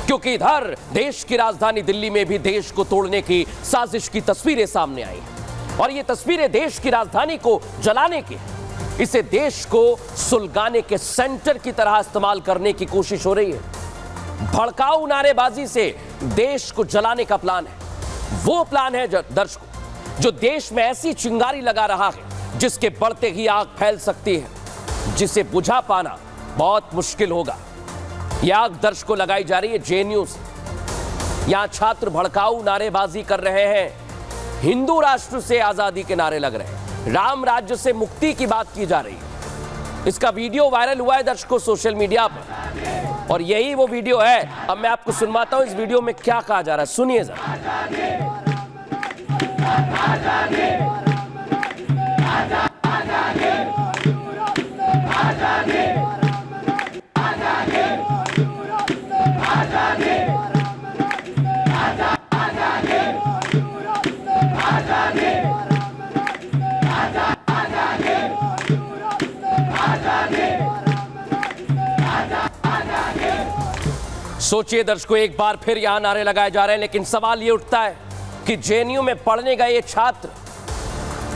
क्योंकि इधर देश की राजधानी दिल्ली में भी देश को तोड़ने की साजिश की तस्वीरें सामने आई और ये तस्वीरें देश की राजधानी को जलाने की, इसे देश को सुलगाने के सेंटर की तरह इस्तेमाल करने की कोशिश हो रही है। भड़काऊ नारेबाजी से देश को जलाने का प्लान है। वो प्लान है दर्शकों जो देश में ऐसी चिंगारी लगा रहा है जिसके बढ़ते ही आग फैल सकती है, जिसे बुझा पाना बहुत मुश्किल होगा। यह आग दर्शकों लगाई जा रही है जेएनयू से। यहां छात्र भड़काऊ नारेबाजी कर रहे हैं, हिंदू राष्ट्र से आजादी के नारे लग रहे हैं, राम राज्य से मुक्ति की बात की जा रही है। इसका वीडियो वायरल हुआ है दर्शकों सोशल मीडिया पर और यही वो वीडियो है। अब मैं आपको सुनवाता हूं इस वीडियो में क्या कहा जा रहा है, सुनिए जरा। सोचिए दर्शकों, एक बार फिर यहां नारे लगाए जा रहे हैं, लेकिन सवाल यह उठता है कि जेएनयू में पढ़ने गए ये छात्र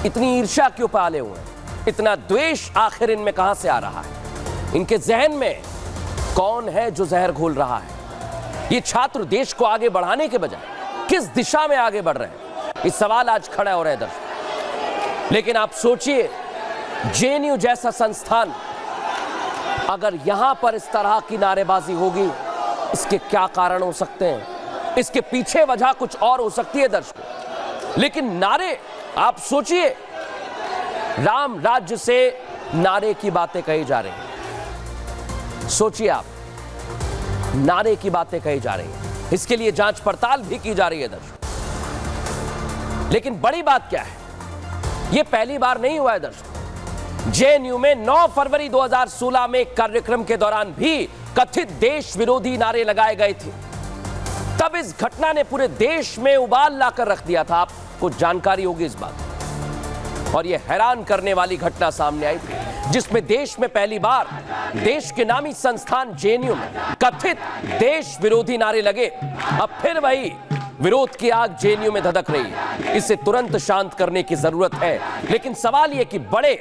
इतनी ईर्ष्या क्यों पाले हुए हैं, इतना द्वेष आखिर इनमें कहां से आ रहा है, इनके जहन में कौन है जो जहर घोल रहा है। ये छात्र देश को आगे बढ़ाने के बजाय किस दिशा में आगे बढ़ रहे हैं, इस सवाल आज खड़ा हो रहा है दर्शकों। लेकिन आप सोचिए, जेएनयू जैसा संस्थान अगर यहां पर इस तरह की नारेबाजी होगी, इसके क्या कारण हो सकते हैं, इसके पीछे वजह कुछ और हो सकती है दर्शकों। लेकिन नारे, आप सोचिए, राम राज्य से नारे की बातें कही जा रही हैं। सोचिए आप, नारे की बातें कही जा रही हैं, इसके लिए जांच पड़ताल भी की जा रही है दर्शकों। लेकिन बड़ी बात क्या है, यह पहली बार नहीं हुआ है दर्शकों। जेएनयू में 9 फरवरी 2016 में कार्यक्रम के दौरान भी कथित देश विरोधी नारे लगाए गए थे। तब इस घटना ने पूरे देश में उबाल लाकर रख दिया था, आपको जानकारी होगी इस बात। और यह हैरान करने वाली घटना सामने आई थी, जिसमें देश में पहली बार देश के नामी संस्थान जेएनयू में कथित देश विरोधी नारे लगे। अब फिर वही विरोध की आग जेएनयू में धधक रही है। इसे तुरंत शांत करने की जरूरत है, लेकिन सवाल यह कि बड़े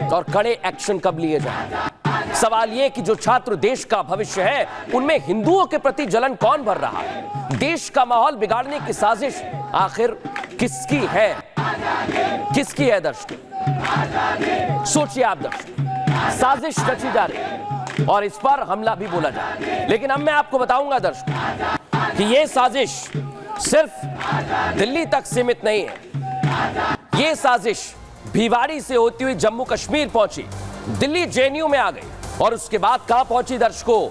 और कड़े एक्शन कब लिए जाएं। सवाल यह कि जो छात्र देश का भविष्य है, उनमें हिंदुओं के प्रति जलन कौन भर रहा है। देश का माहौल बिगाड़ने की साजिश आखिर किसकी है, किसकी है दर्शकों। सोचिए आप दर्शकों, साजिश रची जा रही है और इस पर हमला भी बोला जा रहा है। लेकिन अब मैं आपको बताऊंगा दर्शकों कि यह साजिश सिर्फ दिल्ली तक सीमित नहीं है। यह साजिश भिवाड़ी से होती हुई जम्मू कश्मीर पहुंची, दिल्ली जेएनयू में आ गई और उसके बाद कहां पहुंची दर्शकों,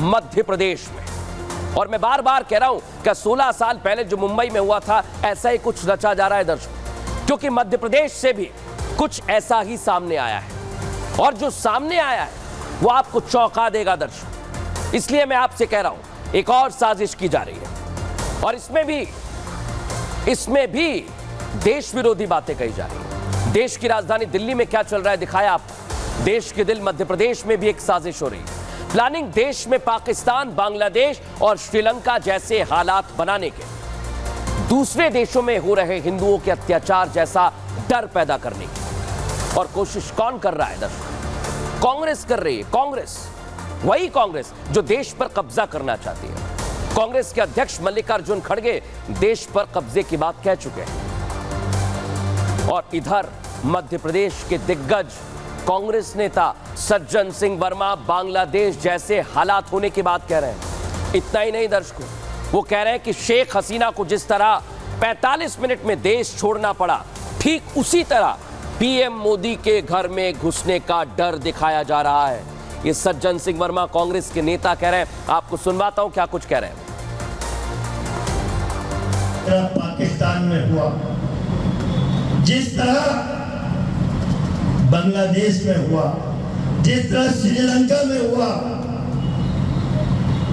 मध्य प्रदेश में। और मैं बार बार कह रहा हूं कि 16 साल पहले जो मुंबई में हुआ था, ऐसा ही कुछ रचा जा रहा है दर्शकों, क्योंकि मध्य प्रदेश से भी कुछ ऐसा ही सामने आया है और जो सामने आया है वो आपको चौंका देगा दर्शकों। इसलिए मैं आपसे कह रहा हूं, एक और साजिश की जा रही है और इसमें भी देश विरोधी बातें कही जा रही है। देश की राजधानी दिल्ली में क्या चल रहा है दिखाया आपको। देश के दिल मध्य प्रदेश में भी एक साजिश हो रही है। प्लानिंग देश में पाकिस्तान, बांग्लादेश और श्रीलंका जैसे हालात बनाने के, दूसरे देशों में हो रहे हिंदुओं के अत्याचार जैसा डर पैदा करने की। और कोशिश कौन कर रहा है दर्शकों? कांग्रेस कर रही है। कांग्रेस, वही कांग्रेस जो देश पर कब्जा करना चाहती है। कांग्रेस के अध्यक्ष मल्लिकार्जुन खड़गे देश पर कब्जे की बात कह चुके हैं और इधर मध्य प्रदेश के दिग्गज कांग्रेस नेता सज्जन सिंह वर्मा बांग्लादेश जैसे हालात होने की बात कह रहे हैं। इतना ही नहीं दर्शकों, वो कह रहे हैं कि शेख हसीना को जिस तरह 45 मिनट में देश छोड़ना पड़ा, ठीक उसी तरह पीएम मोदी के घर में घुसने का डर दिखाया जा रहा है। ये सज्जन सिंह वर्मा कांग्रेस के नेता कह रहे हैं। आपको सुनवाता हूं क्या कुछ कह रहे हैं। पाकिस्तान में हुआ, जिस तरह बांग्लादेश में हुआ, जिस तरह श्रीलंका में हुआ,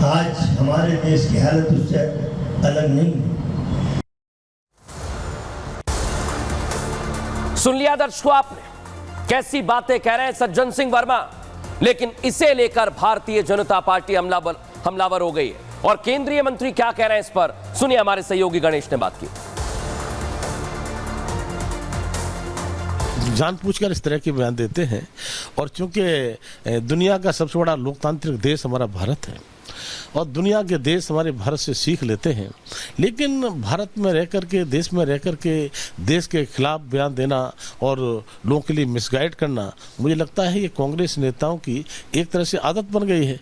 आज हमारे देश की हालत उससे अलग नहीं। सुन लिया दर्शकों आपने, कैसी बातें कह रहे हैं सज्जन सिंह वर्मा। लेकिन इसे लेकर भारतीय जनता पार्टी हमलावर हो गई है। और केंद्रीय मंत्री क्या कह रहे हैं इस पर, सुनिए हमारे सहयोगी गणेश ने बात की। जानबूझकर इस तरह के बयान देते हैं, और चूंकि दुनिया का सबसे बड़ा लोकतांत्रिक देश हमारा भारत है और दुनिया के देश हमारे भारत से सीख लेते हैं, लेकिन भारत में रहकर के, देश में रहकर के देश के खिलाफ बयान देना और लोगों के लिए मिसगाइड करना, मुझे लगता है ये कांग्रेस नेताओं की एक तरह से आदत बन गई है।